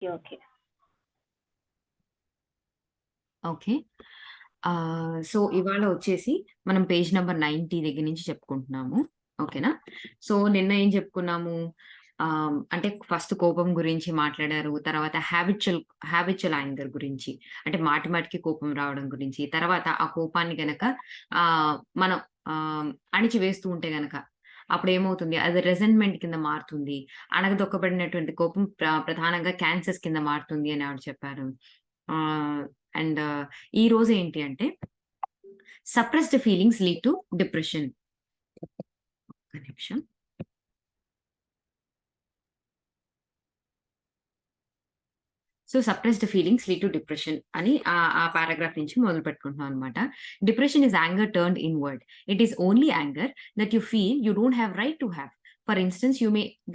Okay. Okay. So, ఇవాళ వచ్చేసి మనం పేజ్ నంబర్ 90 దగ్గర నుంచి చెప్పుకుంటున్నాము. ఓకేనా? సో, నిన్న ఏం చెప్పుకున్నాము? అంటే ఫస్ట్ కోపం గురించి మాట్లాడారు. తర్వాత హ్యాబిచువల్ యాంగర్ గురించి. అంటే మాటి మాటికి కోపం రావడం గురించి. తర్వాత ఆ కోపాన్ని గనక మనం అణిచివేస్తూ ఉంటే గనక అప్పుడేమవుతుంది? అది రెజెంట్‌మెంట్ కింద మారుతుంది. అణగదొక్కబడినటువంటి కోపం ప్రధానంగా క్యాన్సర్స్ కింద మారుతుంది అని ఆవిడ చెప్పారు. ఆహ్, అండ్ ఈరోజు ఏంటి అంటే suppressed feelings lead to depression. ఒక్క నిమిషం. So, suppressed feelings lead to depression అని ఆ పారాగ్రాఫ్ నుంచి మొదలుపెట్టుకుంటున్నాం అనమాట. Depression is anger turned inward. It is only anger that you feel you don't have right to have. For instance you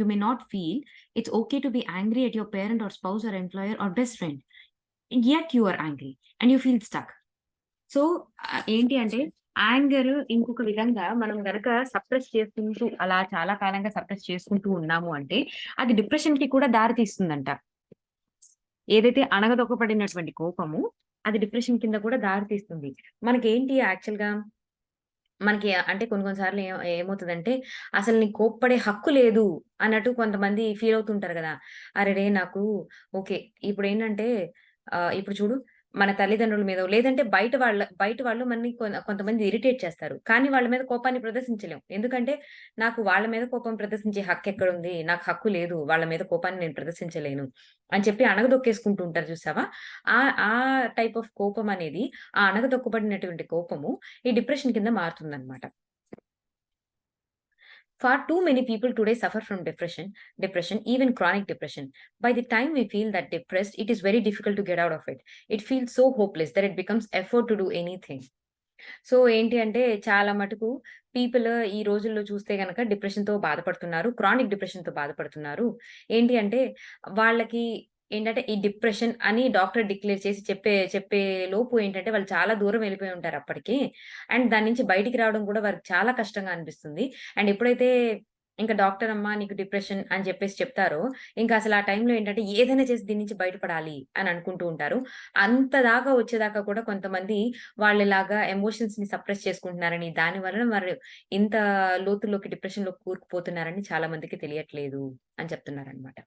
may not feel it's okay to be angry at your parent or spouse or employer or best friend. Yet you are angry and you feel stuck. So, ఏంటి అంటే anger ఇంకొక విధంగా మనం గనక suppress చేసుకుంటూ అలా చాలా కాలంగా సప్రెస్ చేసుకుంటూ ఉన్నాము అంటే, అది డిప్రెషన్‌కి కూడా దారి తీస్తుందంట. ఏదైతే అణగదొక్కబడినటువంటి కోపము, అది డిప్రెషన్ కింద కూడా దారి తీస్తుంది. మనకేంటి యాక్చువల్‌గా మనకి అంటే కొన్ని కొన్ని సార్లు ఏమవుతదంటే, అసలు నీకు కోప్పడే హక్కు లేదు అన్నట్టు కొంతమంది ఫీల్ అవుతుంటారు గదా! అరెరే! నాకు ఓకే. ఇప్పుడేంటంటే ఇప్పుడు చూడు మన తల్లిదండ్రుల మీదో లేదంటే బయట వాళ్ళు మనని కొంతమంది ఇరిటేట్ చేస్తారు. కానీ వాళ్ళ మీద కోపాన్ని ప్రదర్శించలేం. ఎందుకంటే నాకు వాళ్ళ మీద కోపం ప్రదర్శించే హక్కెక్కడుంది? నాకు హక్కు లేదు. వాళ్ళ మీద కోపాన్ని నేను ప్రదర్శించలేను అని చెప్పి అణగదొక్కేసుకుంటూ ఉంటారు చూసావా? ఆ ఆ టైప్ ఆఫ్ కోపం అనేది ఆ అణగదొక్కబడినటువంటి కోపము ఈ డిప్రెషన్ కింద మారుతుందన్నమాట. Far too many people today suffer from depression, even chronic depression. By the time we feel that depressed, it is very difficult to get out of it. It feels so hopeless that it becomes effort to do anything. So, ఏంటి అంటే చాలా మటుకు people ఈ రోజుల్లో చూస్తే గనక డిప్రెషన్‌తో బాధపడుతున్నారు. Chronic డిప్రెషన్‌తో బాధపడుతున్నారు. ఏంటి అంటే వాళ్ళకి ఏంటంటే ఈ డిప్రెషన్ అని డాక్టర్ డిక్లేర్ చేసి చెప్పే లోపు ఏంటంటే వాళ్ళు చాలా దూరం వెళ్ళిపోయి ఉంటారు అప్పటికి. అండ్ దాని నుంచి బయటికి రావడం కూడా వారికి చాలా కష్టంగా అనిపిస్తుంది. అండ్ ఎప్పుడైతే ఇంక డాక్టర్ అమ్మా నీకు డిప్రెషన్ అని చెప్పేసి చెప్తారో, ఇంక అసలు ఆ టైంలో ఏంటంటే ఏదైనా చేసి దీని నుంచి బయటపడాలి అని అనుకుంటూ ఉంటారు. అంత దాకా వచ్చేదాకా కూడా కొంతమంది వాళ్ళిలాగా ఎమోషన్స్‌ని సప్రెస్ చేసుకుంటున్నారని, దాని వలన వారు ఇంత లోతుల్లోకి డిప్రెషన్‌లోకి కూరుకుపోతున్నారని చాలా మందికి తెలియట్లేదు అని చెప్తున్నారనమాట.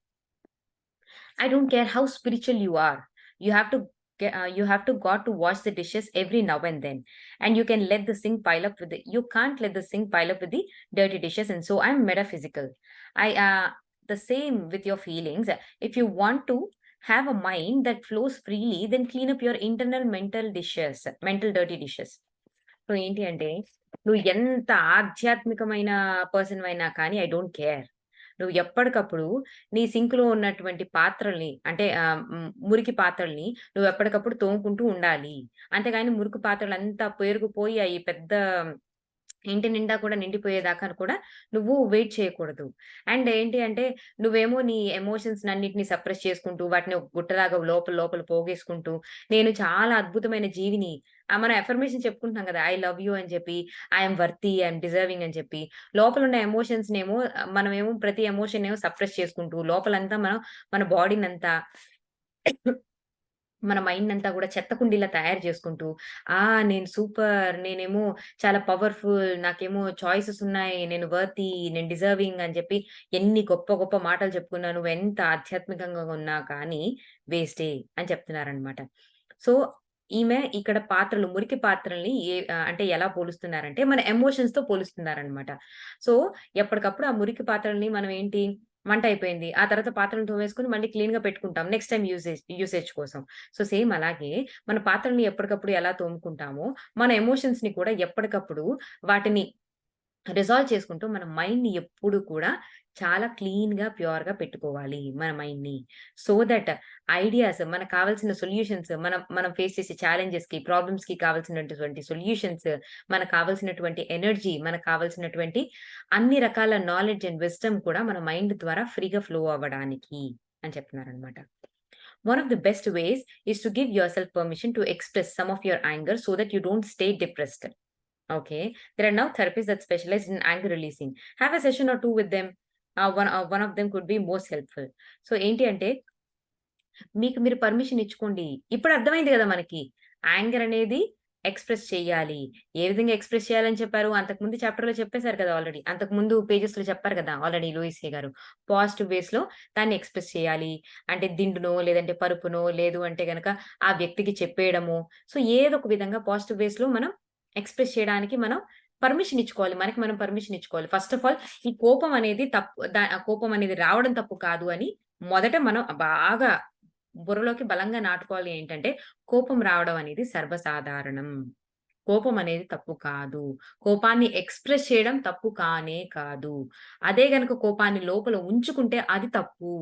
I don't care how spiritual you are. You have to got to wash the dishes every now and then, and you can let the sink pile up with the. You can't let the sink pile up with the dirty dishes, and so I'm metaphysical. I the same with your feelings. If you want to have a mind that flows freely, then clean up your internal mental dirty dishes. So ఏంటి అంటే, నువ్వు ఎంత ఆధ్యాత్మికమైన పర్సన్‌వైనా కానీ I don't care. నువ్వు ఎప్పటికప్పుడు నీ సింక్‌లో ఉన్నటువంటి పాత్రల్ని అంటే మురికి పాత్రల్ని నువ్వు ఎప్పటికప్పుడు తోముకుంటూ ఉండాలి. అంతేగాని మురికి పాత్రలంతా పేరుకుపోయి అయి పెద్ద ఇంటి నిండా కూడా నిండిపోయేదాకా కూడా నువ్వు వెయిట్ చేయకూడదు. అండ్ ఏంటి అంటే నువ్వేమో నీ ఎమోషన్స్‌నన్నిటిని సప్రెస్ చేసుకుంటూ వాటిని ఒక గుట్టలాగా లోపల లోపల పోగేసుకుంటూ నేను చాలా అద్భుతమైన జీవిని మనం అఫర్మేషన్ చెప్పుకుంటున్నాం కదా! ఐ లవ్ యూ అని చెప్పి, I am worthy, I am deserving అని చెప్పి లోపలున్న ఎమోషన్స్‌నేమో మనమేమో ప్రతి ఎమోషన్‌నేమో సప్రెస్ చేసుకుంటూ లోపలంతా మనం మన బాడీనంతా మన మైండ్‌నంతా గూడా చెత్త కుండీలా తయారు చేసుకుంటూ, నేను సూపర్, నేనేమో చాలా పవర్‌ఫుల్, నాకేమో చాయిసెస్ ఉన్నాయి, నేను వర్తీ, నేను డిజర్వింగ్ అని చెప్పి ఎన్ని గొప్ప గొప్ప మాటలు చెప్పుకున్నా, నువ్వెంత ఆధ్యాత్మికంగా ఉన్నా కానీ వేస్టే అని చెప్తున్నారనమాట. సో, ఈమె ఇక్కడ పాత్రలు, మురికి పాత్రల్ని అంటే ఎలా పోలుస్తున్నారంటే, మన ఎమోషన్స్‌తో పోలుస్తున్నారనమాట. సో, ఎప్పటికప్పుడు ఆ మురికి పాత్రల్ని మనం ఏంటి వంటయిపోయింది. ఆ తర్వాత పాత్రలను తోమేసుకొని మళ్ళీ క్లీన్‌గా పెట్టుకుంటాం. నెక్స్ట్ టైమ్ యూసేజ్ కోసం. సో, సేమ్ అలాగే మన పాత్రలని ఎప్పటికప్పుడు ఎలా తోముకుంటామో, మన ఎమోషన్స్‌ని కూడా ఎప్పటికప్పుడు వాటిని రిజాల్వ్ చేసుకుంటూ మన మైండ్‌ని ఎప్పుడు కూడా చాలా క్లీన్‌గా, ప్యూర్‌గా పెట్టుకోవాలి మన మైండ్‌ని. సో దట్ ఐడియాస్ మనకు కావాల్సిన సొల్యూషన్స్ మనం మనం ఫేస్ చేసే ఛాలెంజెస్‌కి, ప్రాబ్లమ్స్‌కి కావాల్సినటువంటి సొల్యూషన్స్, మనకు కావాల్సినటువంటి ఎనర్జీ, మనకు కావాల్సినటువంటి అన్ని రకాల నాలెడ్జ్ అండ్ విజ్డమ్ కూడా మన మైండ్ ద్వారా ఫ్రీగా ఫ్లో అవ్వడానికి అని చెప్తున్నారనమాట. One of the best ways is to give yourself permission to express some of your anger so that you don't stay depressed. Okay. There are now therapists that specialize in anger releasing. Have a session or two with them. One of them could be most helpful. So ఏంటి అంటే మీకు మీరు permission ఇచ్చుకోండి. ఇప్పుడు అర్థమైంది గదా మనకి. Anger అనేది ఎక్స్‌ప్రెస్ చేయాలి. ఏ విధంగా ఎక్స్‌ప్రెస్ చేయాలని చెప్పారు? అంతకుముందు చాప్టర్‌లో చెప్పేసారు కదా ఆల్రెడీ. అంతకుముందు పేజెస్‌లో చెప్పారు కదా ఆల్రెడీ లూయిస్ హే గారు. పాజిటివ్ వేస్‌లో దాన్ని ఎక్స్‌ప్రెస్ చేయాలి. అంటే దిండునో, లేదంటే పరుపునో, లేదు అంటే గనక ఆ వ్యక్తికి చెప్పేయడమో, సో ఏదో ఒక విధంగా పాజిటివ్ వేస్‌లో మనం ఎక్స్‌ప్రెస్ చేయడానికి మనం పర్మిషన్ ఇచ్చుకోవాలి. మనకి మనం పర్మిషన్ ఇచ్చుకోవాలి. ఫస్ట్ ఆఫ్ ఆల్ ఈ కోపం అనేది కోపం అనేది రావడం తప్పు కాదు అని మొదట మనం బాగా బుర్రలోకి బలంగా నాటుకోవాలి ఏంటంటే, కోపం రావడం అనేది సర్వసాధారణం. కోపం అనేది తప్పు కాదు. కోపాన్ని ఎక్స్‌ప్రెస్ చేయడం తప్పు కానే కాదు. అదే గనక కోపాన్ని లోపల ఉంచుకుంటే అది తప్పు.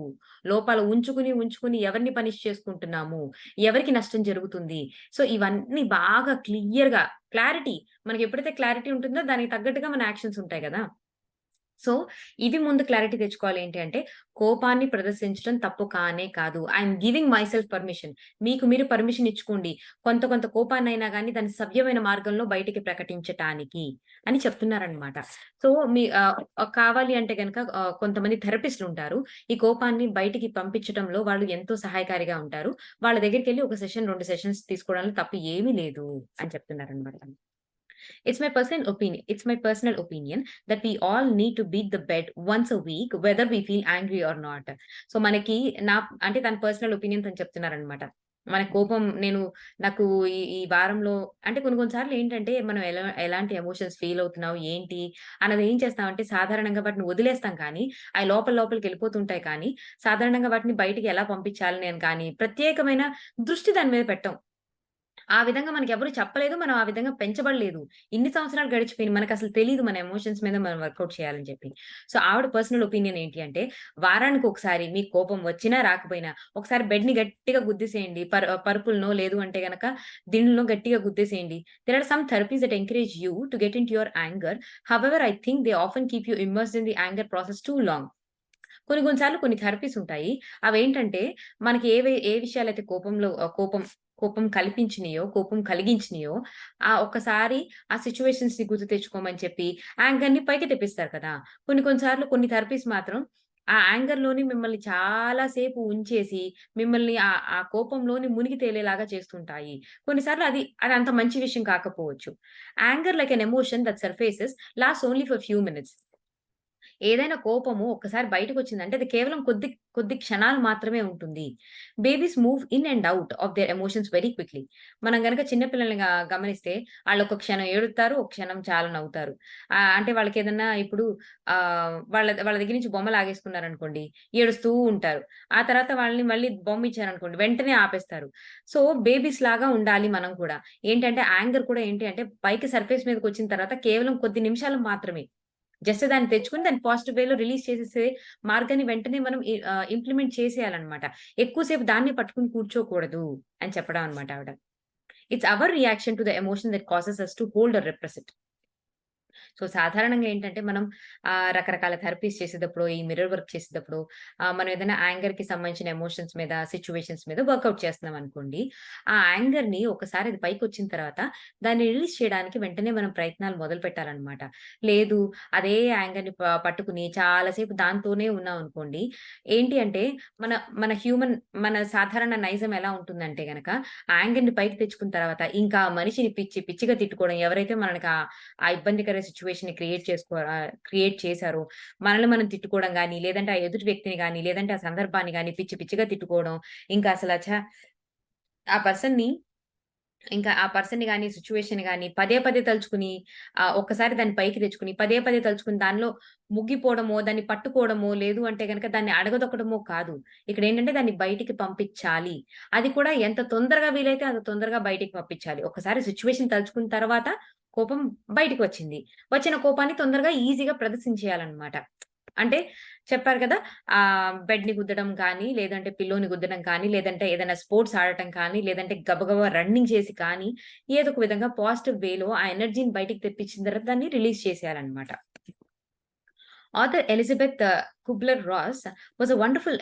లోపల ఉంచుకుని ఎవరిని పనిష్ చేసుకుంటున్నాము? ఎవరికి నష్టం జరుగుతుంది? సో, ఇవన్నీ బాగా క్లారిటీ మనకెప్పుడైతే క్లారిటీ ఉంటుందో దానికి తగ్గట్టుగా మన యాక్షన్స్ ఉంటాయి గదా! సో, ఇవి ముందు క్లారిటీ తెచ్చుకోవాలి ఏంటి అంటే, కోపాన్ని ప్రదర్శించడం తప్పు కానే కాదు. I'm giving my self permission. మీకు మీరు పర్మిషన్ ఇచ్చుకోండి. కొంత కోపాన్నయినా గాని దాన్ని సవ్యమైన మార్గంలో బయటికి ప్రకటించటానికి అని చెప్తున్నారనమాట. సో, కావాలి అంటే గనక కొంతమంది థెరపిస్ట్‌లుంటారు. ఈ కోపాన్ని బయటికి పంపించటంలో వాళ్ళు ఎంతో సహాయకారిగా ఉంటారు. వాళ్ళ దగ్గరికెళ్లి ఒక సెషన్, 2 సెషన్స్ తీసుకోవడంలో తప్పు ఏమీ లేదు అని చెప్తున్నారనమాట. It's my personal opinion that we all need to beat the bed once a week whether we feel angry or not. So మనకి నా అంటే తన పర్సనల్ ఒపీనియన్ తను చెప్తున్నారనమాట. మన కోపం నాకు ఈ వారంలో అంటే కొన్ని సార్లు ఏంటంటే మనం ఎలాంటి ఎమోషన్స్ ఫీల్ అవుతున్నాం, ఏంటి అన్నది ఏం చేస్తామంటే సాధారణంగా వాటిని వదిలేస్తాం కానీ, అయి లోపలికెళ్ళిపోతుంటాయి కానీ, సాధారణంగా వాటిని బయటికి ఎలా పంపించాలని అని కానీ, ప్రత్యేకమైన దృష్టి దాని మీద పెట్టం. ఆ విధంగా మనకెవరు చెప్పలేదు. మనం ఆ విధంగా పెంచబడలేదు. ఇన్ని సంవత్సరాలు గడిచిపోయినియి. మనకసలు తెలీదు మన ఎమోషన్స్ మీద మనం వర్కౌట్ చేయాలని చెప్పి. సో, ఆవిడ పర్సనల్ ఒపీనియన్ ఏంటి అంటే, వారానికొకసారి మీకు కోపం వచ్చినా, రాకపోయినా ఒకసారి బెడ్‌ని గట్టిగా గుద్దేసేయండి. పరుపులనో లేదు అంటే గనక దిండులనో గట్టిగా గుద్దేసేయండి. There are some therapies that encourage you to get into your anger. However I think they often keep you immersed in the anger process too long. కొన్ని సార్లు కొన్ని థెరపీస్ ఉంటాయి. అవేంటంటే మనకి ఏ విషయాలైతే కోపం కోపం కల్పించినయో, కోపం కలిగించినయో ఒక్కసారి ఆ సిట్యుయేషన్స్‌ని గుర్తు తెచ్చుకోమని చెప్పి యాంగర్‌ని పైకి తెప్పిస్తారు కదా! కొన్ని సార్లు కొన్ని థెరపీస్ మాత్రం ఆ యాంగర్‌లోని మిమ్మల్ని చాలా సేపు ఉంచేసి మిమ్మల్ని ఆ కోపంలోని మునిగి తేలేలాగా చేస్తుంటాయి. కొన్నిసార్లు అది అంత మంచి విషయం కాకపోవచ్చు. Anger like an emotion that surfaces lasts only for few minutes. ఏదైనా కోపము ఒక్కసారి బయటకొచ్చిందంటే అది కేవలం కొద్ది కొద్ది క్షణాలు మాత్రమే ఉంటుంది. Babies move in and out of their emotions very quickly. మనం గనక చిన్న పిల్లల్ని గమనిస్తే ఆళ్ళొక క్షణం ఏడుస్తారు, ఒక క్షణం చాలా నవ్వుతారు. అంటే వాళ్ళకేదన్నా ఇప్పుడు వాళ్ళ దగ్గర నుంచి బొమ్మ లాగేసుకున్నారనుకోండి, ఏడుస్తూ ఉంటారు. ఆ తర్వాత వాళ్ళని మళ్ళీ బొమ్మిచ్చారనుకోండి, వెంటనే ఆపేస్తారు. సో, బేబీస్ లాగా ఉండాలి మనం కూడా. ఏంటంటే యాంగర్ కూడా ఏంటి అంటే పైకి సర్ఫేస్ మీదకొచ్చిన తర్వాత కేవలం కొద్ది నిమిషాలు మాత్రమే. జస్ట్ దాన్ని తెచ్చుకొని దాన్ని పాజిటివ్ వేలో రిలీజ్ చేసేసే మార్గాన్ని వెంటనే మనం ఇంప్లిమెంట్ చేసేయాలన్నమాట. ఎక్కువ సేపు దాన్నే పట్టుకొని కూర్చోకూడదు అని చెప్పడం అన్నమాట ఆవిడ. It's our reaction to the emotion that causes us to hold or repress it. So, సాధారణంగా ఏంటంటే మనం రకరకాల థెరపీస్ చేసేటప్పుడు, ఈ మిర్రర్ వర్క్ చేసేటప్పుడు మనం ఏదైనా యాంగర్‌కి సంబంధించిన ఎమోషన్స్ మీద, సిట్యుయేషన్స్ మీద వర్కౌట్ చేస్తున్నామనుకోండి. ఆ యాంగర్‌ని ఒకసారి అది పైకొచ్చిన తర్వాత దాన్ని రిలీజ్ చేయడానికి వెంటనే మనం ప్రయత్నాలు మొదలుపెట్టాలనమాట. లేదు అదే యాంగర్‌ని పట్టుకుని చాలా సేపు దాంతోనే ఉన్నామనుకోండి. ఏంటి అంటే మన మన హ్యూమన్ మన సాధారణ నైజం ఎలా ఉంటుందంటే గనక ఆ యాంగర్‌ని పైకి తెచ్చుకున్న తర్వాత ఇంకా ఆ మనిషిని పిచ్చిగా తిట్టుకోవడం ఎవరైతే మనకి ఆ ఇబ్బందికర సిట్యుయేషన్‌ని క్రియేట్ చేశారో, మనల్ని మనం తిట్టుకోవడం గాని, లేదంటే ఆ ఎదుటి వ్యక్తిని గాని, లేదంటే ఆ సందర్భాన్ని గాని పిచ్చిగా తిట్టుకోవడం. ఇంకా అసల ఆ పర్సన్‌ని ఆ పర్సన్‌ని గాని, సిట్యుయేషన్‌ని గాని పదే తలుచుకుని ఒక్కసారి దాన్ని పైకి తెచ్చుకొని, పదే తలుచుకొని దానిలో మునిగిపోవడమో, దాన్ని పట్టుకోవడమో, లేదు అంటే గనక దాన్ని అడగదొక్కడమో కాదు. ఇక్కడేంటంటే దాన్ని బయటికి పంపించాలి. అది కూడా ఎంత తొందరగా వీలైతే అంత తొందరగా బయటికి పంపించాలి. ఒకసారి సిట్యుయేషన్ తలుచుకున్న తర్వాత కోపం బయటికొచ్చింది. వచ్చిన కోపాన్ని తొందరగా ఈజీగా ప్రదర్శించేయాలన్నమాట. అంటే చెప్పారు కదా! బెడ్‌ని గుద్దడం కానీ, లేదంటే పిల్లోని గుద్దడం కానీ, లేదంటే ఏదైనా స్పోర్ట్స్ ఆడటం కానీ, లేదంటే గబగబా రన్నింగ్ చేసి కానీ, ఏదో ఒక విధంగా పాజిటివ్ వేలో ఆ ఎనర్జీని బయటికి తెప్పించిన తర్వాత దాన్ని release చేసేయాలన్నమాట. Author Elizabeth Kubler-Ross was a wonderful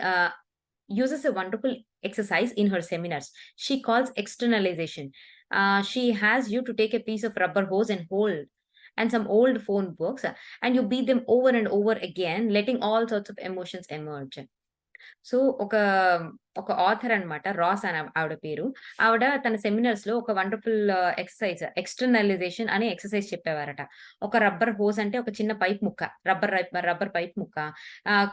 uses a wonderful exercise in her seminars. She calls externalization. She has you to take a piece of rubber hose and hold and some old phone books and you beat them over and over again, letting all sorts of emotions emerge. So, ఒక author అన్నమాట. Ross అని ఆవిడ పేరు. ఆవిడ తన సెమినార్స్‌లో ఒక wonderful exercise externalisation అనే exercise చెప్పేవారట. ఒక రబ్బర్ హోస్ అంటే ఒక చిన్న పైప్ ముక్క. రబ్బర్ పైప్ ముక్క.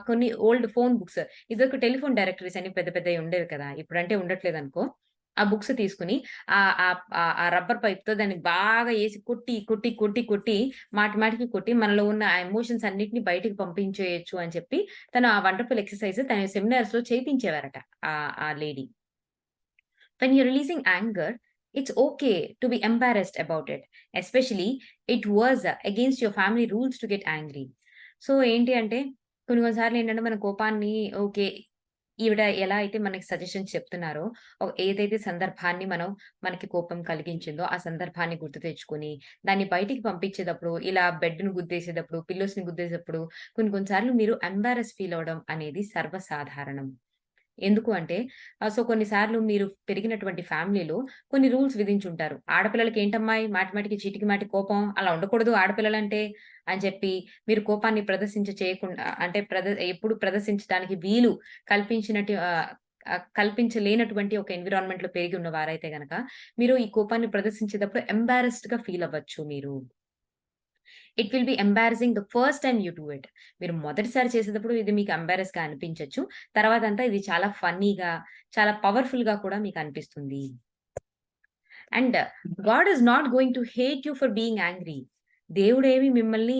కొన్ని ఓల్డ్ ఫోన్ బుక్స్. ఇదివరకు టెలిఫోన్ డైరెక్టరీస్ అని పెద్ద పెద్దయి ఉండేవి కదా! ఇప్పుడంటే ఉండట్లేదనుకో. ఆ బుక్స్ తీసుకొని ఆ రబ్బర్ పైప్‌తో దాన్ని బాగా ఏసి కొట్టి మాటి మాటికి కొట్టి మనలో ఉన్న ఆ ఎమోషన్స్ అన్నిటిని బయటికి పంపించేయొచ్చు అని చెప్పి తను ఆ వండర్‌ఫుల్ ఎక్సర్‌సైజ్ తన సెమినార్స్‌లో చేపించేవారట ఆ lady. When you're releasing anger, it's okay to be embarrassed about it. Especially it was against your family rules to get angry. So, ఏంటి అంటే కొన్ని కొన్ని సార్లు ఏంటంటే మన కోపాన్ని ఓకే. ఈవిడ ఎలా అయితే మనకి సజెషన్స్ చెప్తున్నారో, ఏదైతే సందర్భాన్ని మనకి కోపం కలిగించిందో, ఆ సందర్భాన్ని గుర్తు తెచ్చుకొని, దాన్ని బయటికి పంపించేటప్పుడు, ఇలా బెడ్‌ని గుద్దేసేటప్పుడు, పిల్లోస్‌ని గుద్దేసేటప్పుడు కొన్ని కొన్ని సార్లు మీరు ఎంబారస్ ఫీల్ అవ్వడం అనేది సర్వసాధారణం. ఎందుకు అంటే సో, కొన్నిసార్లు మీరు పెరిగినటువంటి ఫ్యామిలీలో కొన్ని రూల్స్ విధించుంటారు. ఆడపిల్లలకి ఏంటమ్మాయి మాటి మాటికి చీటికి మాటికి కోపం అలా ఉండకూడదు ఆడపిల్లలంటే అని చెప్పి మీరు కోపాన్ని చేయకుండా అంటే ఎప్పుడు ప్రదర్శించడానికి వీలు కల్పించినట్టు కల్పించలేనటువంటి ఒక ఎన్విరాన్మెంట్‌లో పెరిగి ఉన్న వారైతే గనక మీరు ఈ కోపాన్ని ప్రదర్శించేటప్పుడు ఎంబారస్డ్‌గా ఫీల్ అవ్వచ్చు మీరు. It will be embarrassing the first time you do it. మీరు మొదటిసారి చేసేటప్పుడు ఇది మీకు ఎంబారస్‌గా అనిపించొచ్చు. తర్వాతంతా ఇది చాలా ఫన్నీగా, చాలా పవర్‌ఫుల్‌గా కూడా మీకనిపిస్తుంది. And God is not going to hate you for being angry. దేవుడేమి మిమ్మల్ని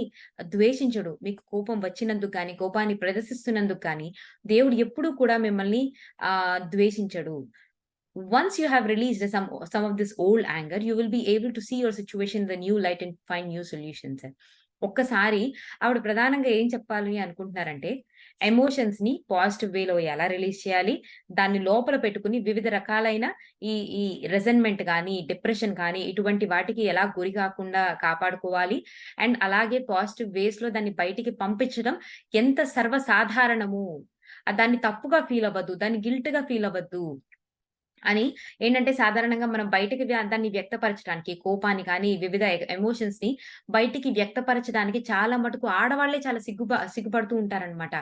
ద్వేషించడు. మీకు కోపం వచ్చినందుకు గాని, కోపాన్ని ప్రదర్శిస్తున్నందుకు కానీ, దేవుడు ఎప్పుడూ కూడా మిమ్మల్ని ద్వేషించడు. Once you have released some of this old anger, you will be able to see your situation in the new light and find new solutions. ఒక్కసారి ఆవిడ ప్రధానంగా ఏం చెప్పాలి అనుకుంటున్నారంటే, ఎమోషన్స్‌ని పాజిటివ్ వేలో ఎలా రిలీజ్ చేయాలి? దాన్ని లోపల పెట్టుకొని వివిధ రకాలైన ఈ ఈ రెజెన్‌మెంట్ గాని, డిప్రెషన్ కానీ ఇటువంటి వాటికి ఎలా గురి కాకుండా కాపాడుకోవాలి? అండ్ అలాగే పాజిటివ్ వేస్‌లో దాన్ని బయటికి పంపించడం ఎంత సర్వసాధారణము. దాన్ని తప్పుగా ఫీల్ అవ్వద్దు. దాన్ని గిల్ట్‌గా ఫీల్ అవ్వద్దు. అని ఏంటంటే సాధారణంగా మనం బయటకి దాన్ని వ్యక్తపరచడానికి కోపాన్ని కానీ, వివిధ ఎమోషన్స్‌ని బయటికి వ్యక్తపరచడానికి చాలా మటుకు ఆడవాళ్ళే చాలా సిగ్గుపడుతూ ఉంటారనమాట.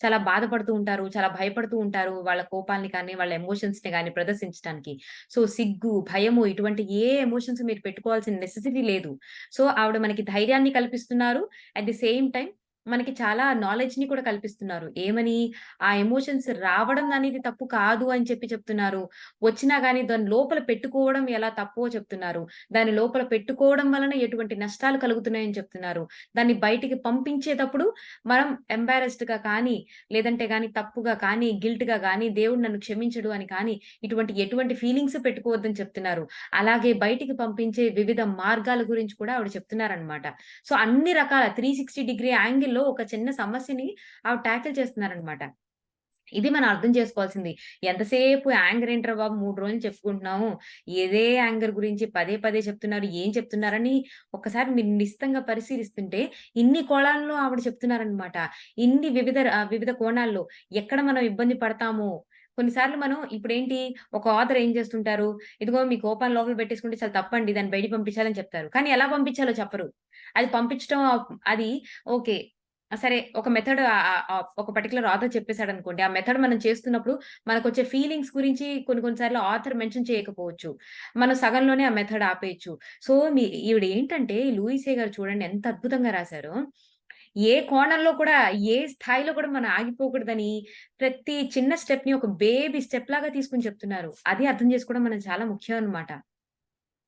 చాలా బాధపడుతూ ఉంటారు. చాలా భయపడుతూ ఉంటారు. వాళ్ళ కోపాల్ని కానీ, వాళ్ళ ఎమోషన్స్‌ని గాని ప్రదర్శించడానికి. సో, సిగ్గు, భయము ఇటువంటి ఏ ఎమోషన్స్ మీరు పెట్టుకోవాల్సిన నెసెసిటీ లేదు. సో, ఆవిడ మనకి ధైర్యాన్ని కల్పిస్తున్నారు. అట్ ది సేమ్ టైమ్ మనకి చాలా నాలెడ్జ్‌ని కూడా కల్పిస్తున్నారు. ఏమని? ఆ ఎమోషన్స్ రావడం అనేది తప్పు కాదు అని చెప్తున్నారు. వచ్చినా గాని దాని లోపల పెట్టుకోవడం ఎలా తప్పో చెప్తున్నారు. దాని లోపల పెట్టుకోవడం వలన ఎటువంటి నష్టాలు కలుగుతున్నాయని చెప్తున్నారు. దాన్ని బయటికి పంపించేటప్పుడు మనం ఎంబారస్డ్‌గా కానీ, లేదంటే గాని తప్పుగా కానీ, గిల్ట్‌గా గానీ, దేవుడు నన్ను క్షమించడు అని కానీ, ఎటువంటి ఫీలింగ్స్ పెట్టుకోవద్దని చెప్తున్నారు. అలాగే బయటికి పంపించే వివిధ మార్గాల గురించి కూడా ఆవిడ చెప్తున్నారనమాట. సో, అన్ని రకాల 360 డిగ్రీ యాంగిల్‌లో ఒక చిన్న సమస్యని ఆవిడ టాకిల్ చేస్తున్నారనమాట. ఇది మనం అర్థం చేసుకోవాల్సింది. ఎంతసేపు యాంగర్ ఏంట్రా బాబు 3 రోజులు చెప్పుకుంటున్నాము. ఇదే యాంగర్ గురించి పదే పదే చెప్తున్నారు. ఏం చెప్తున్నారని ఒక్కసారి మీరు నిశితంగా పరిశీలిస్తుంటే ఇన్ని కోణాల్లో ఆవిడ చెప్తున్నారనమాట. వివిధ కోణాల్లో ఎక్కడ మనం ఇబ్బంది పడతామో కొన్నిసార్లు మనం ఇప్పుడేంటి ఒక ఆథర్ ఏం చేస్తుంటారు, ఇదిగో మీ కోపాన్ని లోపల పెట్టేసుకుంటే చాలా తప్పండి. దాన్ని బయటికి పంపించాలని చెప్తారు. కానీ ఎలా పంపించాలో చెప్పరు. అది పంపించటం అది ఓకే. సరే. ఒక మెథడ్ ఒక పర్టిక్యులర్ ఆథర్ చెప్పేసాడనుకోండి. ఆ మెథడ్ మనం చేస్తున్నప్పుడు మనకొచ్చే ఫీలింగ్స్ గురించి కొన్ని కొన్ని సార్లు ఆథర్ మెన్షన్ చేయకపోవచ్చు. మనం సగంలోనే ఆ మెథడ్ ఆపేయొచ్చు. సో, ఈవిడ ఏంటంటే లూయిసే గారు చూడండి ఎంత అద్భుతంగా రాసారో. ఏ కోణంలో కూడా, ఏ స్థాయిలో కూడా మనం ఆగిపోకూడదని ప్రతి చిన్న స్టెప్‌ని ఒక బేబీ స్టెప్ లాగా తీసుకొని చెప్తున్నారు. అది అర్థం చేసుకోవడం మనకు చాలా ముఖ్యం అన్నమాట.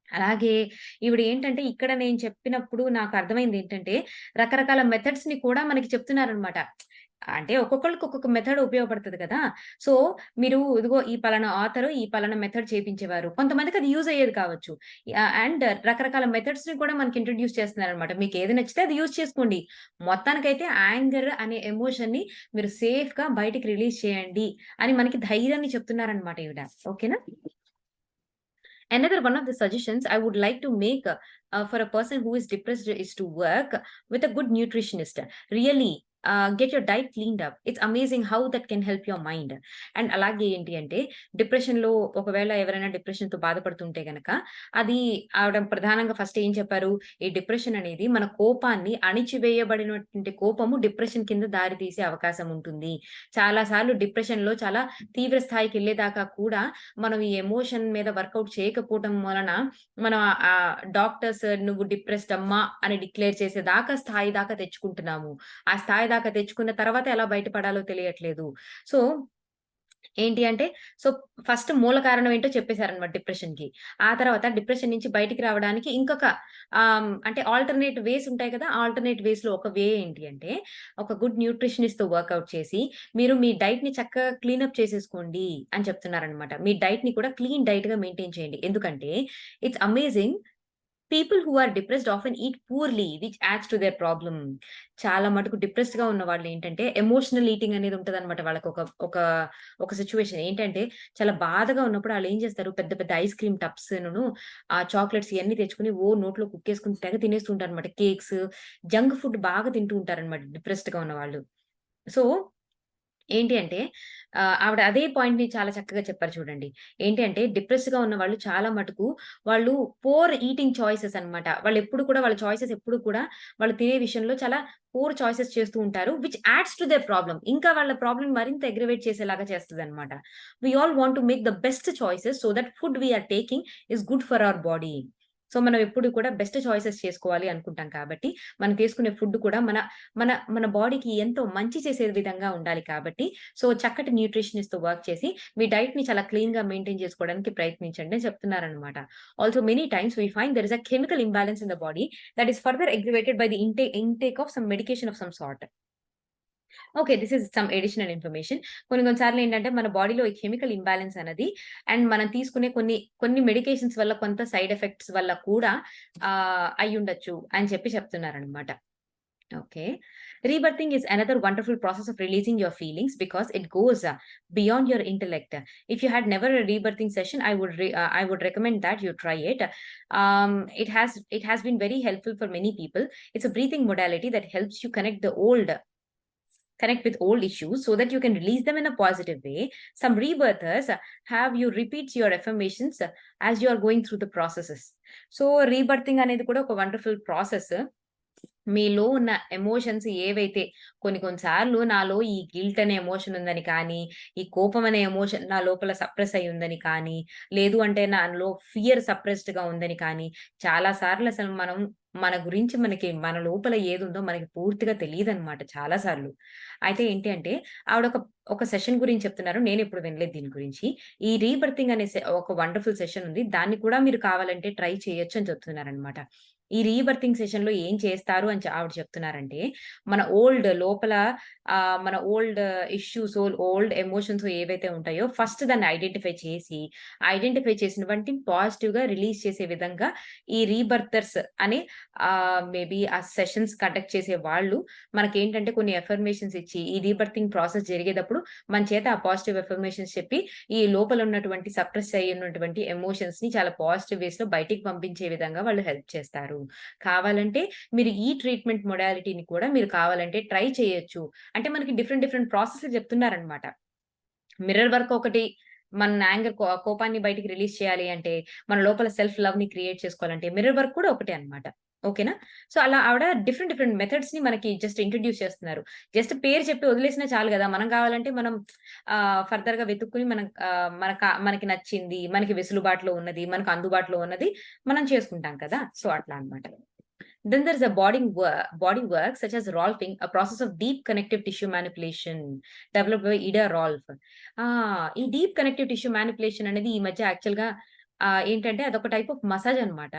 అలాగే ఈవిడేంటంటే ఇక్కడ నేను చెప్పినప్పుడు నాకర్థమైందేంటంటే, రకరకాల మెథడ్స్‌ని కూడా మనకి చెప్తున్నారనమాట. అంటే ఒక్కొక్కళ్ళకి ఒక్కొక్క మెథడ్ ఉపయోగపడతది కదా! సో, మీరు ఇదిగో ఈ పలానా ఆథరు, ఈ పలానా మెథడ్ చేపించేవారు. కొంతమందికి అది యూజ్ అయ్యేది కావచ్చు. అండ్ రకరకాల మెథడ్స్‌ని కూడా మనకి ఇంట్రొడ్యూస్ చేస్తున్నారనమాట. మీకేది నచ్చితే అది యూజ్ చేసుకోండి. మొత్తానికైతే యాంగర్ అనే ఎమోషన్‌ని మీరు సేఫ్‌గా బయటికి రిలీజ్ చేయండి అని మనకి ధైర్యాన్ని చెప్తున్నారనమాట ఈవిడ. ఓకేనా? Another one of the suggestions I would like to make for a person who is depressed is to work with a good nutritionist. Really, get your diet cleaned up. It's amazing how that can help your mind. And అలాగే ఏంటి అంటే డిప్రెషన్‌లో ఒకవేళ ఎవరైనా డిప్రెషన్‌తో బాధపడుతుంటే గనక అది ఆవిడ ప్రధానంగా ఫస్ట్ ఏం చెప్పారు? ఈ డిప్రెషన్ అనేది మన కోపాన్ని అణిచివేయబడినటువంటి కోపము డిప్రెషన్ కింద దారి తీసే అవకాశం ఉంటుంది. చాలా సార్లు డిప్రెషన్‌లో చాలా తీవ్ర స్థాయికెళ్ళేదాకా కూడా మనం ఈ ఎమోషన్ మీద వర్కౌట్ చేయకపోవటం వలన మనం డాక్టర్స్ "నువ్వు డిప్రెస్డ్ అమ్మా" అని డిక్లేర్ చేసేదాకా స్థాయి దాకా తెచ్చుకుంటున్నాము. ఆ స్థాయి దాకా తెచ్చుకున్న తర్వాత ఎలా బయటపడాలో తెలియట్లేదు. సో ఏంటి అంటే, సో, ఫస్ట్ మూల కారణం ఏంటో చెప్పేసారనమాట డిప్రెషన్‌కి. ఆ తర్వాత డిప్రెషన్ నుంచి బయటికి రావడానికి ఇంకొక అంటే ఆల్టర్‌నేట్ వేస్ ఉంటాయి కదా! ఆల్టర్‌నేట్ వేస్‌లో ఒక వే ఏంటి అంటే, ఒక గుడ్ న్యూట్రిషనిస్ట్‌తో వర్కౌట్ చేసి, మీరు మీ డైట్‌ని చక్కగా క్లీనప్ చేసేసుకోండి అని చెప్తున్నారనమాట. మీ డైట్‌ని కూడా క్లీన్ డైట్‌గా మెయింటైన్ చేయండి. ఎందుకంటే, it's amazing people who are depressed often eat poorly which adds to their problem. చాలా మటుకు డిప్రెస్డ్‌గా ఉన్న వాళ్ళేంటంటే ఎమోషనల్ ఈటింగ్ అనేది ఉంటదనమాట వాళ్ళకొక ఒక ఒక సిట్యుయేషన్. ఏంటంటే చాలా బాధగా ఉన్నప్పుడు ఆళ్ళేం చేస్తారు పెద్ద పెద్ద ఐస్ క్రీమ్ టబ్స్‌నును చాక్లేట్స్ ఇయన్నీ తెచ్చుకొని నోట్లో కుక్కేసుకొని తెగ తినేస్తూ ఉంటారనమాట. కేక్స్, జంక్ ఫుడ్ బాగా తింటూ ఉంటారనమాట డిప్రెస్డ్‌గా ఉన్నవాళ్ళు. సో ఏంటి అంటే ఆవిడ అదే పాయింట్‌ని చాలా చక్కగా చెప్పారు చూడండి. ఏంటి అంటే డిప్రెస్డ్‌గా ఉన్నవాళ్ళు చాలా మటుకు వాళ్ళు పూర్ ఈటింగ్ చాయిసెస్ అన్నమాట. వాళ్ళెప్పుడు కూడా వాళ్ళ చాయిసెస్ ఎప్పుడు కూడా వాళ్ళు తినే విషయంలో చాలా పూర్ చాయిసెస్ చేస్తూ ఉంటారు. Which adds to their problem. ఇంకా వాళ్ళ ప్రాబ్లమ్‌ని మరింత అగ్రవేట్ చేసేలాగా చేస్తదన్నమాట. We all want to make the best choices so that food we are taking is good for our body. So మనం ఎప్పుడు కూడా బెస్ట్ చాయిసెస్ చేసుకోవాలి అనుకుంటాం కాబట్టి, మనం తీసుకునే ఫుడ్ కూడా మన మన మన బాడీకి ఎంతో మంచి చేసే విధంగా ఉండాలి కాబట్టి, సో చక్కటి న్యూట్రిషనిస్ట్‌తో వర్క్ చేసి, మీ డైట్‌ని చాలా క్లీన్‌గా మెయింటైన్ చేసుకోవడానికి ప్రయత్నించండి అని చెప్తున్నారనమాట. Also many times we find there is a chemical imbalance in the body that is further aggravated by the intake of some medication of some sort. Okay. This is some additional information. కొన్ని కొన్ని సార్లు ఏంటంటే మన బాడీలో ఈ chemical imbalance అనేది and మనం తీసుకునే కొన్ని మెడికేషన్స్ వల్ల కొంత సైడ్ ఎఫెక్ట్స్ వల్ల కూడా అయ్యుండొచ్చు అని చెప్తున్నారనమాట. Okay. Rebirthing is another wonderful process of releasing your feelings because it goes beyond your intellect. If you had never a rebirthing session, I would recommend that you try it. It has been very helpful for many people. It's a breathing modality that helps you connect with old issues so that you can release them in a positive way. Some rebirthers have you repeat your affirmations as you are going through the processes. So rebirthing అనేది కూడా ఒక wonderful process. మీలో ఉన్న emotions ఏవైతే కొన్ని కొన్ని సార్లు నాలో ఈ గిల్ట్ అనే ఎమోషన్ ఉందని కానీ, ఈ కోపం అనే ఎమోషన్ నా లోపల సప్రెస్ అయ్యి ఉందని కానీ, లేదు అంటే నాలో ఫియర్ సప్రెస్డ్‌గా ఉందని కానీ, చాలా సార్లు అసలు మనం మన గురించి మన లోపల ఏదుందో మనకి పూర్తిగా తెలీదనమాట చాలా సార్లు. అయితే ఏంటి అంటే ఆవిడ ఒక సెషన్ గురించి చెప్తున్నారు. నేనెప్పుడు వినలేదు దీని గురించి. ఈ రీబర్తింగ్ అనే ఒక వండర్‌ఫుల్ సెషన్ ఉంది. దాన్ని కూడా మీరు కావాలంటే ట్రై చేయొచ్చు అని చెప్తున్నారనమాట. ఈ రీబర్తింగ్ సెషన్‌లో ఏం చేస్తారు అని ఆవిడ చెప్తున్నారంటే, మన లోపల మన ఇష్యూస్, ఓల్డ్ ఎమోషన్స్ ఏవైతే ఉంటాయో ఫస్ట్ దాన్ని ఐడెంటిఫై చేసిన వాటిని పాజిటివ్‌గా రిలీజ్ చేసే విధంగా ఈ రీబర్తర్స్ అనే మేబీ ఆ సెషన్స్ కండక్ట్ చేసే వాళ్ళు మనకేంటంటే కొన్ని అఫర్మేషన్స్ ఇచ్చి, ఈ రీబర్తింగ్ ప్రాసెస్ జరిగేటప్పుడు మన చేత ఆ పాజిటివ్ అఫర్మేషన్స్ చెప్పి, ఈ లోపల ఉన్నటువంటి సప్రెస్ అయ్యి ఉన్నటువంటి ఎమోషన్స్‌ని చాలా పాజిటివ్ వేస్‌లో బయటికి పంపించే విధంగా వాళ్ళు హెల్ప్ చేస్తారు. కావాలంటే మీరు ఈ ట్రీట్మెంట్ మొడాలిటీని కూడా మీరు కావాలంటే ట్రై చేయొచ్చు. అంటే మనకి డిఫరెంట్ డిఫరెంట్ ప్రాసెస్‌లు చెప్తున్నారనమాట. మిర్రర్ వర్క్ ఒకటి, మన కోపాన్ని బయటికి రిలీజ్ చేయాలి అంటే, మన లోపల సెల్ఫ్ లవ్‌ని క్రియేట్ చేసుకోవాలంటే, మిర్రర్ వర్క్ కూడా ఒకటే అన్నమాట. ఓకేనా? సో, అలా ఆవిడ డిఫరెంట్ డిఫరెంట్ మెథడ్స్‌ని మనకి జస్ట్ ఇంట్రొడ్యూస్ చేస్తున్నారు. జస్ట్ పేరు చెప్పి వదిలేసినా చాలు గదా! మనం కావాలంటే మనం ఫర్దర్‌గా వెతుక్కొని మనకి నచ్చింది, మనకి వెసులుబాటులో ఉన్నది, మనకు అందుబాటులో ఉన్నది మనం చేసుకుంటాం కదా! సో, అట్లా అన్నమాట. Then there's a body work such as Rolfing, a process of deep connective tissue manipulation developed by Ida Rolf. ఈ డీప్ కనెక్టివ్ టిష్యూ మానిప్యులేషన్ అనేది ఈ మధ్య యాక్చువల్‌గా ఏంటంటే అదొక టైప్ ఆఫ్ మసాజ్ అన్నమాట.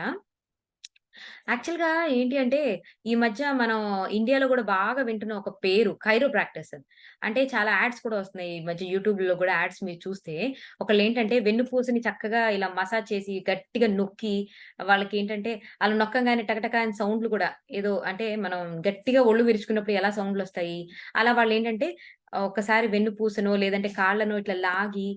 యాక్చువల్‌గా ఏంటి అంటే, ఈ మధ్య మనం ఇండియాలో గూడా బాగా వింటున్న ఒక పేరు కైరోప్రాక్టిస్. అంటే చాలా యాడ్స్ కూడా వస్తున్నాయి. ఈ మధ్య యూట్యూబ్‌లో గూడా యాడ్స్ మీరు చూస్తే, ఒకళ్ళేంటంటే వెన్నుపూసని చక్కగా ఇలా మసాజ్ చేసి, గట్టిగా నొక్కి, వాళ్ళకేంటంటే అలా నొక్కంగానే టకటక అని సౌండ్‌లు గూడా ఏదో అంటే మనం గట్టిగా ఒళ్ళు విరుచుకున్నప్పుడు ఎలా సౌండ్‌లొస్తాయి, అలా వాళ్ళేంటంటే ఒకసారి వెన్నుపూసనో, లేదంటే కాళ్ళనో ఇట్లా లాగి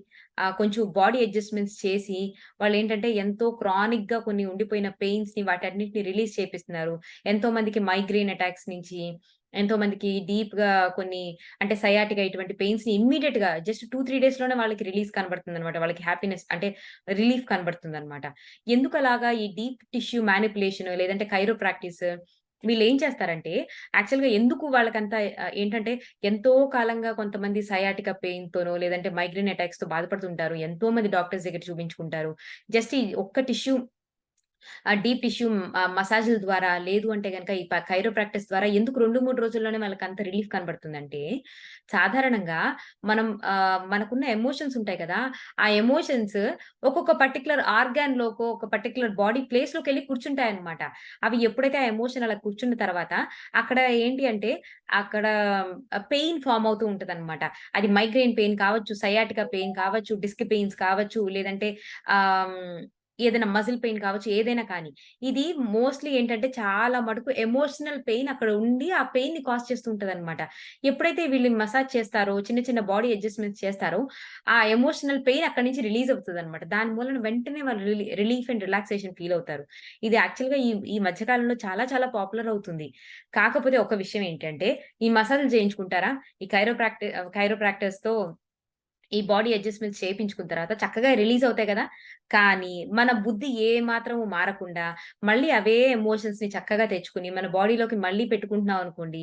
కొంచెం బాడీ అడ్జస్ట్‌మెంట్స్ చేసి వాళ్ళేంటంటే ఎంతో క్రానిక్‌గా కొన్ని ఉండిపోయిన పెయిన్స్‌ని వాటన్నిటిని రిలీజ్ చేపిస్తున్నారు. ఎంతో మందికి మైగ్రేన్ అటాక్స్ నుంచి ఎంతో మందికి డీప్‌గా కొన్ని అంటే సయాటికా ఇటువంటి పెయిన్స్‌ని ఇమ్మీడియేట్‌గా జస్ట్ 2, 3 డేస్‌లోనే వాళ్ళకి రిలీజ్ కనబడుతుందనమాట. వాళ్ళకి హ్యాపీనెస్ అంటే రిలీఫ్ కనబడుతుందనమాట. ఎందుకలాగా ఈ డీప్ టిష్యూ మానిప్యులేషన్ లేదంటే కైరో ప్రాక్టీస్ వీళ్ళేం చేస్తారంటే యాక్చువల్‌గా ఎందుకు వాళ్ళకంత ఏంటంటే ఎంతో కాలంగా కొంతమంది సయాటికా పెయిన్‌తోనో లేదంటే మైగ్రేన్ అటాక్స్‌తో బాధపడుతుంటారు. ఎంతో మంది డాక్టర్స్ దగ్గర చూపించుకుంటారు. జస్ట్ ఈ ఒక్క టిష్యూ డీప్ టిష్యూ మసాజుల ద్వారా లేదు అంటే గనక ఈ కైరో ప్రాక్టీస్ ద్వారా ఎందుకు 2, 3 రోజుల్లోనే వాళ్ళకంత రిలీఫ్ కనబడుతుందంటే, సాధారణంగా మనం మనకున్న ఎమోషన్స్ ఉంటాయి కదా! ఆ ఎమోషన్స్ ఒక్కొక్క పర్టిక్యులర్ ఆర్గాన్‌లోకో, ఒక పర్టిక్యులర్ బాడీ ప్లేస్‌లోకెళ్ళి కూర్చుంటాయన్నమాట. అవి ఎప్పుడైతే ఆ ఎమోషన్ అలా కూర్చున్న తర్వాత, అక్కడ ఏంటి అంటే, అక్కడ పెయిన్ ఫార్మ్ అవుతూ ఉంటదన్నమాట. అది మైగ్రేన్ పెయిన్ కావచ్చు, సయాటికా పెయిన్ కావచ్చు, డిస్క్ పెయిన్స్ కావచ్చు, లేదంటే హ్మ్, ఏదైనా మజిల్ పెయిన్ కావచ్చు, ఏదైనా కానీ. ఇది మోస్ట్‌లీ ఏంటంటే చాలా మటుకు ఎమోషనల్ పెయిన్ అక్కడ ఉండి, ఆ పెయిన్‌ని కాజ్ చేస్తూ ఉంటదనమాట. ఎప్పుడైతే వీళ్ళు మసాజ్ చేస్తారో, చిన్న చిన్న బాడీ అడ్జస్ట్‌మెంట్స్ చేస్తారో, ఆ ఎమోషనల్ పెయిన్ అక్కడి నుంచి రిలీజ్ అవుతదనమాట. దాని మూలన వెంటనే వాళ్ళు రిలీఫ్ అండ్ రిలాక్సేషన్ ఫీల్ అవుతారు. ఇది యాక్చువల్‌గా ఈ ఈ మధ్య కాలంలో చాలా చాలా పాపులర్ అవుతుంది. కాకపోతే ఒక విషయం ఏంటంటే, ఈ మసాజ్‌లు చేయించుకుంటారా? ఈ కైరోప్రాక్టర్స్‌తో ఈ బాడీ అడ్జస్ట్‌మెంట్స్ చేపించుకున్న తర్వాత చక్కగా రిలీజ్ అవుతాయి గదా! కానీ మన బుద్ధి ఏ మాత్రము మారకుండా మళ్ళీ అవే ఎమోషన్స్‌ని చక్కగా తెచ్చుకొని మన బాడీలోకి మళ్ళీ పెట్టుకుంటున్నాం అనుకోండి,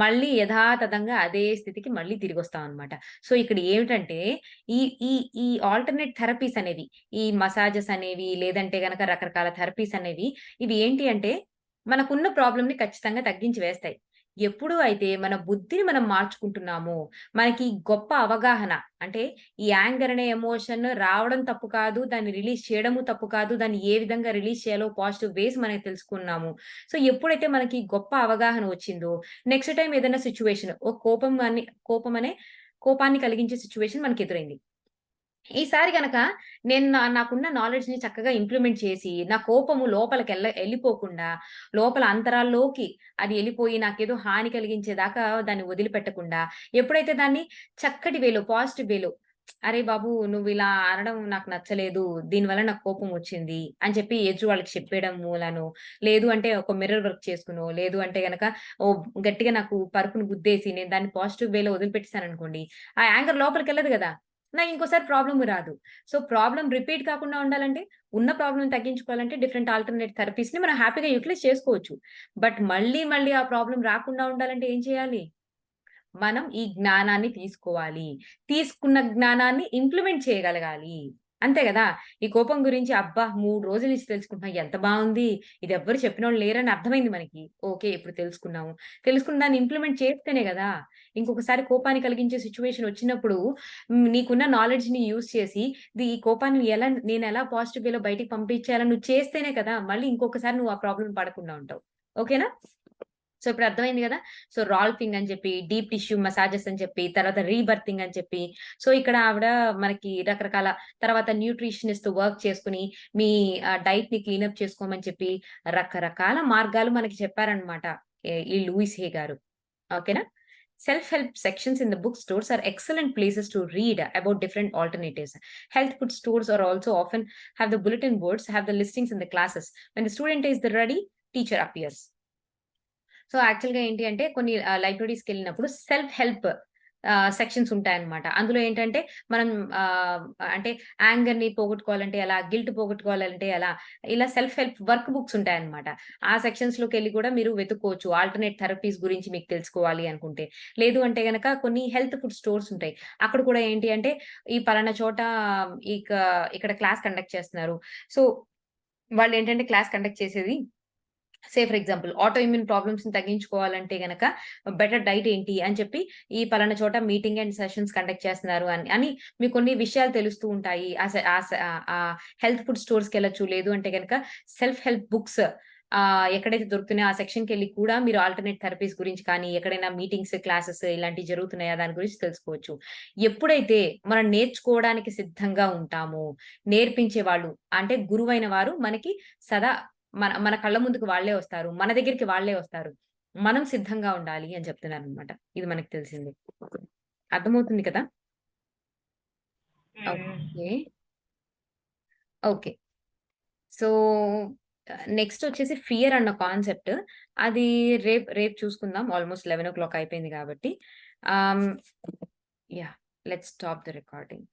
మళ్ళీ యథాతథంగా అదే స్థితికి మళ్ళీ తిరిగొస్తామనమాట. సో, ఇక్కడ ఏమిటంటే ఈ ఈ ఈ ఆల్టర్‌నేట్ థెరపీస్ అనేవి, ఈ మసాజెస్ అనేవి లేదంటే గనక రకరకాల థెరపీస్ అనేవి ఇవి ఏంటి అంటే మనకున్న ప్రాబ్లమ్‌ని ఖచ్చితంగా తగ్గించి వేస్తాయి. ఎప్పుడు అయితే మన బుద్ధిని మనం మార్చుకుంటున్నామో, మనకి గొప్ప అవగాహన అంటే ఈ యాంగర్ అనే ఎమోషన్ రావడం తప్పు కాదు. దాన్ని రిలీజ్ చేయడము తప్పు కాదు. దాన్ని ఏ విధంగా రిలీజ్ చేయాలో పాజిటివ్ వేస్ మనకి తెలుసుకున్నాము. సో, ఎప్పుడైతే మనకి గొప్ప అవగాహన వచ్చిందో, నెక్స్ట్ టైమ్ ఏదైనా సిట్యుయేషన్ ఓ కోపాన్ని కలిగించే సిట్యుయేషన్ మనకెదురైంది. ఈసారి గనక నేను నాకున్న నాలెడ్జ్‌ని చక్కగా ఇంప్లిమెంట్ చేసి, నా కోపము లోపలికెళ్ళ ఎళ్ళిపోకుండా, లోపల అంతరాల్లోకి అది ఎళ్ళిపోయి నాకేదో హాని కలిగించేదాకా దాన్ని వదిలిపెట్టకుండా, ఎప్పుడైతే దాన్ని చక్కటి వేలో, పాజిటివ్ వేలో "అరే బాబు! నువ్విలా అనడం నాకు నచ్చలేదు. దీనివల్ల నాకు కోపమొచ్చింది" అని చెప్పి ఎదురు వాళ్ళకి చెప్పేయడం మూలానో, లేదు అంటే ఒక మిర్రర్ వర్క్ చేసుకునో, లేదు అంటే గనక గట్టిగా నాకు పరుపుని గుద్దేసి నేను దాన్ని పాజిటివ్ వేలో వదిలిపెట్టేసాననుకోండి, ఆ యాంగర్ లోపలికెళ్ళదు గదా! నాకింకోసారి ప్రాబ్లమ్ రాదు. సో, ప్రాబ్లమ్ రిపీట్ కాకుండా ఉండాలంటే, ఉన్న ప్రాబ్లమ్‌ని తగ్గించుకోవాలంటే డిఫరెంట్ ఆల్టర్‌నేట్ థెరపీస్‌ని మనం హ్యాపీగా యుటిలైజ్ చేసుకోవచ్చు. బట్ మళ్ళీ, మళ్ళీ ఆ ప్రాబ్లమ్ రాకుండా ఉండాలంటే ఏం చేయాలి? మనం ఈ జ్ఞానాన్ని తీసుకోవాలి. తీసుకున్న జ్ఞానాన్ని ఇంప్లిమెంట్ చేయగలగాలి. అంతే గదా! ఈ కోపం గురించి అబ్బా! 3 రోజుల నుంచి తెలుసుకుంటున్నా. ఎంత బావుంది. ఇది ఎవ్వరు చెప్పినోళ్ళు లేరని అర్థమైంది మనకి. ఓకే. ఇప్పుడు తెలుసుకున్నాము. తెలుసుకున్న దాన్ని ఇంప్లిమెంట్ చేస్తేనే గదా! ఇంకొకసారి కోపాన్ని కలిగించే సిట్యుయేషన్ వచ్చినప్పుడు నీకున్న నాలెడ్జ్‌ని యూజ్ చేసి ఈ కోపాన్ని నేనెలా పాజిటివ్ వేలో బయటికి పంపించాలని నువ్వు చేస్తేనే కదా! మళ్ళీ ఇంకొకసారి నువ్వు ఆ ప్రాబ్లమ్ పడకుండా ఉంటావు. ఓకేనా? సో, ఇప్పుడు అర్థమైంది గదా! సో, రాల్ఫింగ్ అని చెప్పి, డీప్ టిష్యూ మసాజెస్ అని చెప్పి, తర్వాత రీబర్తింగ్ అని చెప్పి, సో, ఇక్కడ ఆవిడ మనకి రకరకాల తర్వాత న్యూట్రిషనిస్ట్ వర్క్ చేసుకొని, మీ డైట్‌ని క్లీనప్ చేసుకోమని చెప్పి, రకరకాల మార్గాలు మనకి చెప్పారనమాట. ఈ లూయిస్ హే గారు. ఓకేనా? Self help sections in the bookstores are excellent places to read about different alternatives. Health food stores are also often have the bulletin boards, have the listings in the classes. When the student is ready, teacher appears. So, యాక్చువల్‌గా ఏంటి అంటే కొన్ని లైబ్రరీస్‌కెళ్ళినప్పుడు self help sections ఉంటాయన్నమాట. అందులో ఏంటంటే మనం అంటే యాంగర్‌ని పోగొట్టుకోవాలంటే ఎలా? గిల్ట్ పోగొట్టుకోవాలంటే ఎలా? ఇలా సెల్ఫ్ హెల్ప్ వర్క్ బుక్స్ ఉంటాయన్నమాట. ఆ సెక్షన్స్‌లోకెళ్ళి కూడా మీరు వెతుక్కోవచ్చు. ఆల్టర్‌నేట్ థెరపీస్ గురించి మీకు తెలుసుకోవాలి అనుకుంటే. లేదు అంటే గనక కొన్ని హెల్త్ ఫుడ్ స్టోర్స్ ఉంటాయి. అక్కడ కూడా ఏంటి అంటే ఈ పలానా చోట ఇక ఇక్కడ క్లాస్ కండక్ట్ చేస్తున్నారు. సో, వాళ్ళేంటంటే క్లాస్ కండక్ట్ చేసేది ఫర్ ఎగ్జాంపుల్ ఆటో ఇమ్యూన్ ప్రాబ్లమ్స్‌ని తగ్గించుకోవాలంటే గనక బెటర్ డైట్ ఏంటి అని చెప్పి ఈ పలానా చోట మీటింగ్ అండ్ సెషన్స్ కండక్ట్ చేస్తున్నారు అని మీకు కొన్ని విషయాలు తెలుస్తూ ఉంటాయి. హెల్త్ ఫుడ్ స్టోర్స్‌కెళ్ళొచ్చు. లేదు అంటే గనక సెల్ఫ్ హెల్ప్ బుక్స్ ఎక్కడైతే దొరుకుతున్నాయో ఆ సెక్షన్‌కెళ్ళి కూడా మీరు ఆల్టర్‌నేట్ థెరపీస్ గురించి కానీ, ఎక్కడైనా మీటింగ్స్, క్లాసెస్ ఇలాంటివి జరుగుతున్నాయా దాని గురించి తెలుసుకోవచ్చు. ఎప్పుడైతే మనం నేర్చుకోవడానికి సిద్ధంగా ఉంటామో, నేర్పించే వాళ్ళు అంటే గురువైన వారు మనకి సదా మన మన కళ్ళ ముందుకు వాళ్ళే వస్తారు. మన దగ్గరికి వాళ్ళే వస్తారు. మనం సిద్ధంగా ఉండాలి అని చెప్తున్నాననమాట. ఇది మనకు తెలిసింది. అర్థమవుతుంది కదా! హ్మ్. ఓకే. ఓకే. సో, నెక్స్ట్ వచ్చేసి ఫియర్ అన్న కాన్సెప్ట్. అది రేపు చూసుకుందాం. ఆల్‌మోస్ట్ 11:00 అయిపోయింది కాబట్టి. ఆహ్, yeah! Let's stop the recording.